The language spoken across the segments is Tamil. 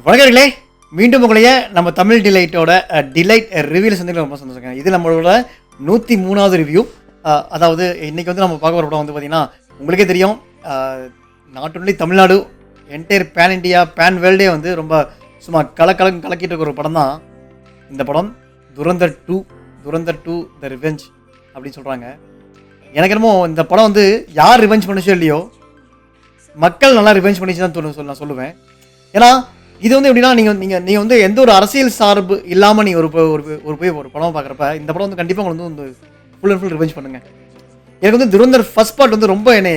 வணக்கங்களே, மீண்டும் உங்களைய நம்ம தமிழ் டிலைட்டோட டிலைட் ரிவ்யூவில் சந்திக்க ரொம்ப சந்தோஷங்க. இது நம்மளோட 103வது ரிவ்யூ. அதாவது இன்னைக்கு வந்து நம்ம பார்க்க போகிற படம் வந்து பார்த்தீங்கன்னா உங்களுக்கே தெரியும், not only Tamil Nadu, entire pan India pan வேர்ல்டே வந்து ரொம்ப சும்மா கலக்கிட்டு இருக்கிற ஒரு படம் தான் இந்த படம். துரந்தர் டூ த ரிவெஞ்ச் அப்படின்னு சொல்கிறாங்க. எனக்கு என்னமோ இந்த படம் வந்து யார் ரிவெஞ்ச் பண்ணிச்சோ இல்லையோ, மக்கள் நல்லா ரிவெஞ்ச் பண்ணிச்சு தான் நான் சொல்லுவேன். ஏன்னா இது வந்து எப்படின்னா, நீங்கள் வந்து எந்த ஒரு அரசியல் சார்பு இல்லாமல் நீங்கள் ஒரு படம் பார்க்குறப்ப இந்த படம் வந்து கண்டிப்பாக உங்களுக்கு வந்து ஃபுல் அண்ட் ஃபுல் ரிவெஞ்ச் பண்ணுங்க. எனக்கு வந்து துரந்தர் ஃபர்ஸ்ட் பார்ட் வந்து ரொம்ப என்னை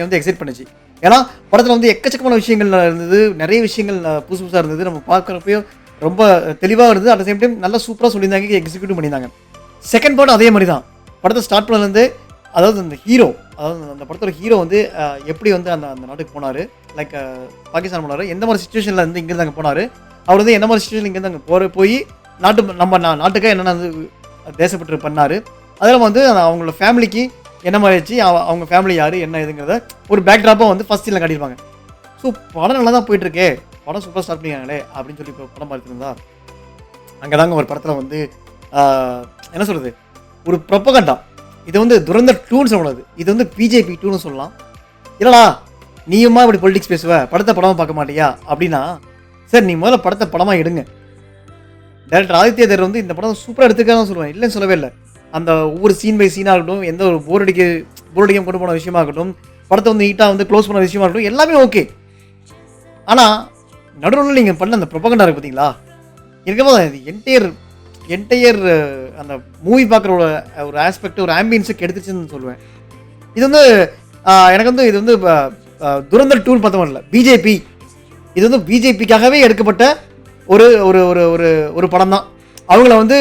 வந்து எக்ஸைட் பண்ணுச்சு. ஏன்னா படத்தில் வந்து எக்கச்சக்கமான விஷயங்கள் இருந்தது, நிறைய விஷயங்கள் புதுசாக இருந்தது. நம்ம பார்க்குறப்பையோ ரொம்ப தெளிவாக இருந்தது. அட் சேம் டைம் நல்லா சூப்பராக சொல்லியிருந்தாங்க, எக்ஸிக்யூட்டிவ் பண்ணியிருந்தாங்க. செகண்ட் பார்ட் அதே மாதிரி தான். படத்தை ஸ்டார்ட் பண்ணதுலேருந்து, அதாவது அந்த ஹீரோ, அதாவது அந்த படத்தோட ஹீரோ வந்து எப்படி வந்து அந்த நாட்டுக்கு போனார், லைக் பாகிஸ்தான் போனார், எந்த மாதிரி சுச்சுவேஷனில் இருந்து இங்கேருந்து அங்கே போனார், அவர் வந்து எந்த மாதிரி சுச்சுவேஷன் இங்கேருந்து அங்கே போய் நம்ம நாட்டுக்காக என்னென்ன வந்து தேசப்பற்று பண்ணார், அதெல்லாம் வந்து அவங்களோட ஃபேமிலிக்கு என்ன மாதிரி ஆச்சு, அவங்க ஃபேமிலி யார் என்ன இதுங்கிறத ஒரு பேக்ட்ராப்பாக வந்து ஃபஸ்ட் சீனில் காட்டியிருப்பாங்க. ஸோ படம் நல்லா தான் போயிட்டுருக்கே, படம் சூப்பர் ஸ்டார்ட் பண்ணிக்காங்களே அப்படின்னு சொல்லி இப்போ படம் பார்த்துருந்தா அங்கே தாங்க ஒரு படத்தில் வந்து என்ன சொல்கிறது, ஒரு ப்ரொபகண்டா. இது வந்து துரந்தர் 2ன்னு சொல்லக்கூடாது, இது வந்து பிஜேபி 2ன்னு சொல்லலாம். இல்லைடா நீயுமா இப்படி பொலிட்டிக்ஸ் பேசுவ, படத்தை படமாக பார்க்க மாட்டியா அப்படின்னா, சரி நீ முதல்ல படத்தை படமாக எடுங்க. டேரக்டர் ஆதித்ய தேர் வந்து இந்த படம் சூப்பராக எடுத்துக்காதான் சொல்லுவேன், இல்லைன்னு சொல்லவே இல்லை. அந்த ஒவ்வொரு சீன் பை சீனாக இருக்கட்டும், எந்த ஒரு போர் அடிக்க கொண்டு போன விஷயமா இருக்கட்டும், படத்தை வந்து நீட்டாக வந்து க்ளோஸ் பண்ண விஷயமா இருக்கட்டும், எல்லாமே ஓகே. ஆனால் நடுவில் நீங்கள் பண்ண அந்த ப்ரொபகண்டா இருக்குது பார்த்தீங்களா, இருக்கும்போது இது என்டையர் அந்த மூவி பார்க்குற ஒரு ஆஸ்பெக்ட், ஒரு ஆம்பியன்ஸுக்கு எடுத்துச்சுன்னு சொல்லுவேன். இது வந்து எனக்கு வந்து இது வந்து துரந்தர் 2ன்னு பார்த்த மாதிரி இல்லை, பிஜேபி. இது வந்து பிஜேபிக்காகவே எடுக்கப்பட்ட ஒரு ஒரு ஒரு ஒரு ஒரு படம் தான். அவங்கள வந்து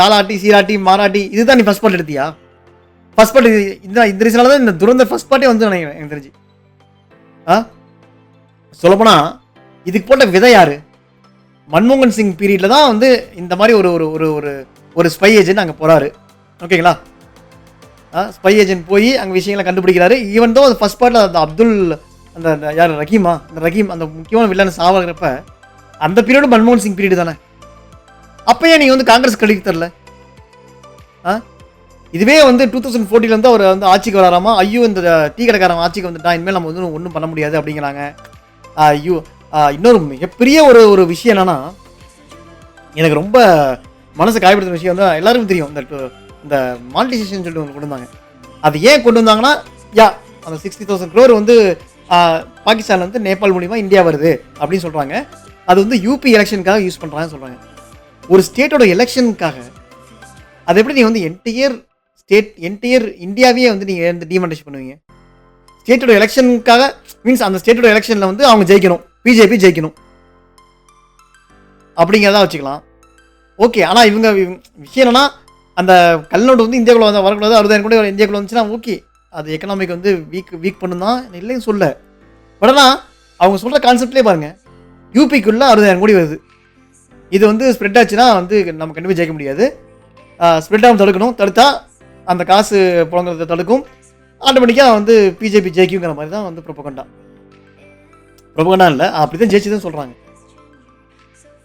தாலாட்டி சீராட்டி மாராட்டி இதுதான் நீ ஃபஸ்ட் பார்ட் எடுத்தியா? ஃபஸ்ட் பார்ட் இந்த ரீசனால தான் இந்த துரந்தர் ஃபஸ்ட் பார்ட்டே வந்து எனக்கு தெரிஞ்சு சொல்லப்போனால் இதுக்கு போட்ட விதை யாரு? மன்மோகன் சிங் பீரியடில் தான் வந்து இந்த மாதிரி ஒரு ஒரு ஒரு ஒரு ஸ்பை ஏஜென்ட் அங்கே போகிறாரு, ஓகேங்களா? ஸ்பை ஏஜென்ட் போய் அங்கே விஷயங்களை கண்டுபிடிக்கிறாரு. ஈவன் தான் ஃபர்ஸ்ட் பார்ட்டில் அந்த அப்துல் அந்த யார் ரஹீம் அந்த முக்கியமான வில்லன் சாவாகிறப்ப அந்த பீரியடும் மன்மோகன் சிங் பீரியடு தானே. அப்போ ஏன் நீங்கள் வந்து காங்கிரஸ் கழிக்க தரல? இதுவே வந்து 2014 வந்து அவர் வந்து ஆட்சிக்கு வராராமா, ஐயோ இந்த டீ கடைக்காரன் ஆட்சிக்கு வந்துட்டான், இனிமேல் நம்ம வந்து ஒன்றும் பண்ண முடியாது அப்படிங்கிறாங்க. ஐயோ இன்னொரு மிகப்பெரிய ஒரு விஷயம் என்னன்னா, எனக்கு ரொம்ப மனசை காயப்படுத்துற விஷயம் வந்து எல்லாருக்கும் தெரியும், இந்த மானிட்டைசேஷன் சொல்லிட்டு ஒன்று கொண்டு வந்தாங்க. அது ஏன் கொண்டு வந்தாங்கன்னா, அந்த 60,000 crore வந்து பாகிஸ்தான் வந்து நேபாள் மூலிமா இந்தியா வருது அப்படின்னு சொல்கிறாங்க. அது வந்து யூபி எலெக்ஷனுக்காக யூஸ் பண்ணுறாங்கன்னு சொல்கிறாங்க. ஒரு ஸ்டேட்டோட எலெக்ஷனுக்காக அது எப்படி நீங்கள் வந்து என்டையர் இந்தியாவே வந்து நீங்கள் வந்து டிமானிட்டைஸ் பண்ணுவீங்க? ஸ்டேட்டோட எலெக்ஷனுக்காக மீன்ஸ் அந்த ஸ்டேட்டோட எலெக்ஷனில் வந்து அவங்க ஜெயிக்கணும், பிஜேபி ஜெயிக்கணும் அப்படிங்கிறதா வச்சுக்கலாம், ஓகே. ஆனால் இவங்க விஷயம் என்னன்னா, அந்த கல்நோட்டு வந்து இந்தியாவுக்குள்ள வந்து வரக்கூடாது, 60,000 கூட இந்தியாவுக்குள்ள வந்துச்சுன்னா ஓகே, அது எக்கனாமிக் வந்து வீக் பண்ணும் தான், இல்லைன்னு சொல்ல. பட் ஆனால் அவங்க சொல்கிற கான்செப்ட்லேயே பாருங்கள், யூபிக்குள்ளே 60,000 கோடி வருது. இது வந்து ஸ்ப்ரெட் ஆச்சுன்னா வந்து நம்ம கண்டிப்பாக ஜெயிக்க முடியாது. ஸ்ப்ரெட் ஆகும் தடுக்கணும், தடுத்தா அந்த காசு புழங்குறத தடுக்கும், ஆட்டோமேட்டிக்காக வந்து பிஜேபி ஜெயிக்குங்கிற மாதிரி தான் வந்து ப்ரொபகண்டா இல்லை, அப்படி தான் ஜெயிச்சுதான் சொல்கிறாங்க.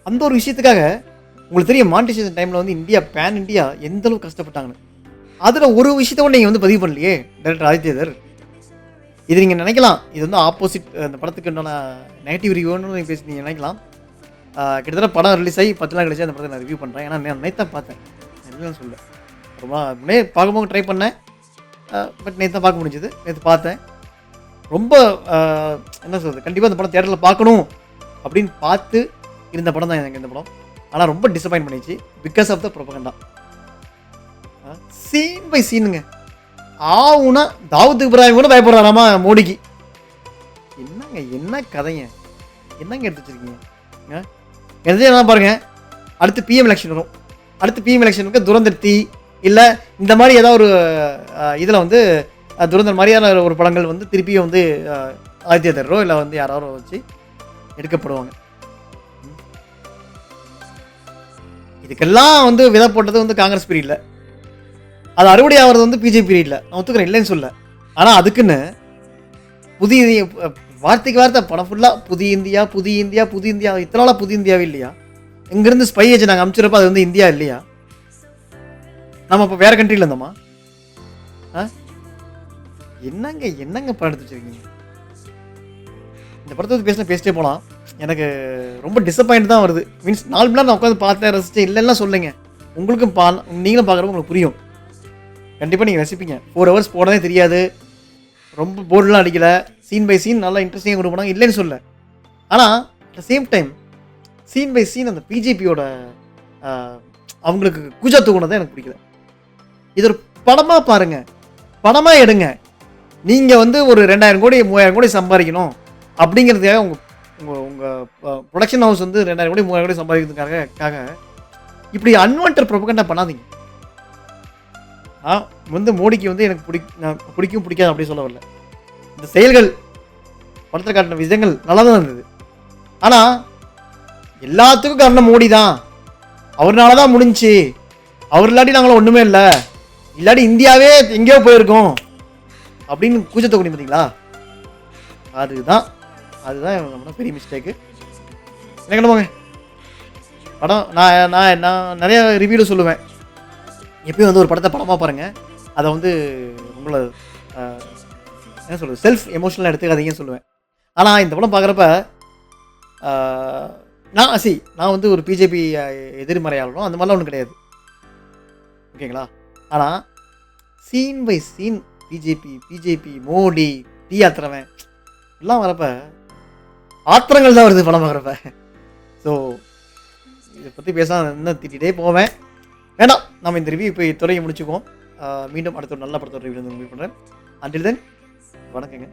அந்த ஒரு விஷயத்துக்காக உங்களுக்கு தெரியும், மானிட்டைசேஷன் டைமில் வந்து இந்தியா பேன் இண்டியா எந்த அளவுக்கு கஷ்டப்பட்டாங்கன்னு. அதில் ஒரு விஷயத்த கூட நீங்கள் வந்து பதிவு பண்ணலையே டைரக்டர் ஆதித்யதர். இது நீங்கள் நினைக்கலாம், இது வந்து ஆப்போசிட் அந்த படத்துக்கு உண்டான நெகட்டிவ் ரிவ்யூன்னு நீங்கள் பேசி நீங்கள் நினைக்கலாம். கிட்டத்தட்ட படம் ரிலீஸ் ஆகி 10 நாள் கழிச்சு அந்த படத்தை நான் ரிவ்யூ பண்ணுறேன். ஏன்னா நான் நேற்று தான் பார்த்தேன், இல்லைன்னு சொல்ல, ரொம்ப முன்னே பார்க்கும்போது ட்ரை பண்ணேன், பட் நேற்று தான் பார்க்க முடிஞ்சது. நேற்று பார்த்தேன், ரொம்ப என்ன சொல்கிறது, கண்டிப்பாக இந்த படம் தியேட்டரில் பார்க்கணும் அப்படின்னு பார்த்து இருந்த படம் தான் எனக்கு இந்த படம். ஆனால் ரொம்ப டிசப்பாயின்ட் பண்ணிச்சு because of the propaganda. Scene by சீனுங்க ஆவுனா தாவூத் இப்ராஹிம் கூட பயப்படுறாராமா மோடிக்கு. என்னங்க என்ன கதைங்க, என்னங்க எடுத்து வச்சிருக்கீங்க? என்ன பாருங்க, அடுத்து பிஎம் எலெக்ஷன் வரும், அடுத்து பிஎம் எலெக்ஷனுக்கு துரந்தர் இல்லை இந்த மாதிரி ஏதாவது ஒரு இதில் வந்து துரந்தர் மாதிரியான ஒரு படங்கள் வந்து திருப்பியும் வந்து ஆதித்ய தரோ இல்லை வந்து யாராரோ வச்சு எடுக்கப்படுவாங்க. இதுக்கெல்லாம் வந்து விதை போட்டது வந்து காங்கிரஸ் பீரியடில், அது அறுவடை ஆகிறது வந்து பிஜேபி பீரியடில். நான் ஒத்துக்கிறேன், இல்லைன்னு சொல்ல. ஆனால் அதுக்குன்னு புதிய வார்த்தைக்கு வார்த்தை படம் ஃபுல்லாக புதிய இந்தியா புதிய இந்தியா புதிய இந்தியா. இத்தனை நாளாக புதிய இந்தியாவே இல்லையா? இங்கேருந்து ஸ்பை ஏஜென்ட் நாங்கள் அனுப்பிச்சிருப்போம், அது வந்து இந்தியா இல்லையா? நம்ம இப்போ வேறு கண்ட்ரியில் இருந்தோமா? என்னங்க படம் எடுத்து வச்சுருக்கீங்க? இந்த படத்தை பற்றி பேசிட்டே போகலாம். எனக்கு ரொம்ப டிசப்பாயிண்ட் தான் வருது. மீன்ஸ் 4 மணி நேரம் நான் உட்காந்து பார்த்தேன், ரசித்தேன். இல்லைன்னா சொல்லுங்க, உங்களுக்கும் நீங்களும் பார்க்குறப்ப உங்களுக்கு புரியும். கண்டிப்பாக நீங்கள் ரசிப்பீங்க. 4 ஹவர்ஸ் போனதே தெரியாது. ரொம்ப போர்டெலாம் அடிக்கலை. சீன் பை சீன் நல்லா இன்ட்ரெஸ்டிங்காக கொண்டு போனாங்க, இல்லைன்னு சொல்ல. ஆனால் at same time scene by scene அந்த பிஜேபியோட அவங்களுக்கு குஜா தூக்குனதை எனக்கு பிடிக்கல. இது ஒரு படமாக பாருங்கள், படமாக எடுங்க. நீங்கள் வந்து ஒரு 2000 கோடி 3000 கோடி சம்பாதிக்கணும் அப்படிங்கிறதுக்காக உங்கள் ப்ரொடக்ஷன் ஹவுஸ் வந்து 2000 கோடி 3000 கோடி சம்பாதிக்கிறதுக்காக இப்படி அன்வான்ட் ப்ரொபகண்டா பண்ணாதீங்க. வந்து மோடிக்கு வந்து எனக்கு பிடிக்கும் பிடிக்காது அப்படி சொல்ல வரல. இந்த செயல்கள் படத்தில் காட்டின விஷயங்கள் நல்லா தான் இருந்தது. ஆனால் எல்லாத்துக்கும் காரணம் மோடி தான். அவர்னால தான் முடிஞ்சு. அவர் இல்லாட்டி நாங்களும் ஒன்றுமே இல்லை, இல்லாட்டி இந்தியாவே எங்கேயோ போயிருக்கோம் அப்படின்னு கூச்சத்தை கொண்டு பார்த்தீங்களா? அதுதான் நம்மளோட பெரிய மிஸ்டேக்கு. என்ன பண்ணுவாங்க படம், நான் நிறைய ரிவ்யூவில் சொல்லுவேன், எப்பயும் வந்து ஒரு படத்தை படமாக பாருங்கள், அதை வந்து உங்களை என்ன சொல்கிறது செல்ஃப் எமோஷனலாக எடுத்துக்காதீங்கன்னு சொல்லுவேன். ஆனால் இந்த படம் பார்க்குறப்ப நான் வந்து ஒரு பிஜேபி எதிர்மறையாளனும் அந்த மாதிரிலாம் ஒன்றும் கிடையாது, ஓகேங்களா? ஆனால் scene by scene BJP Modi tea ஆத்திரவன் எல்லாம் வரப்ப ஆத்திரங்கள் தான் வருது படம் பார்க்குறப்ப. ஸோ இதை பற்றி பேச இன்னும் திட்டிகிட்டே போவேன், வேண்டாம். நம்ம இந்த ரிவ்யூ இப்போ துறையை முடிச்சுக்குவோம். மீண்டும் அடுத்த ஒரு நல்ல படத்தோட ரிவ்யூ வந்து மீட் பண்ணுறேன். அண்டில் தென் வணக்கங்க.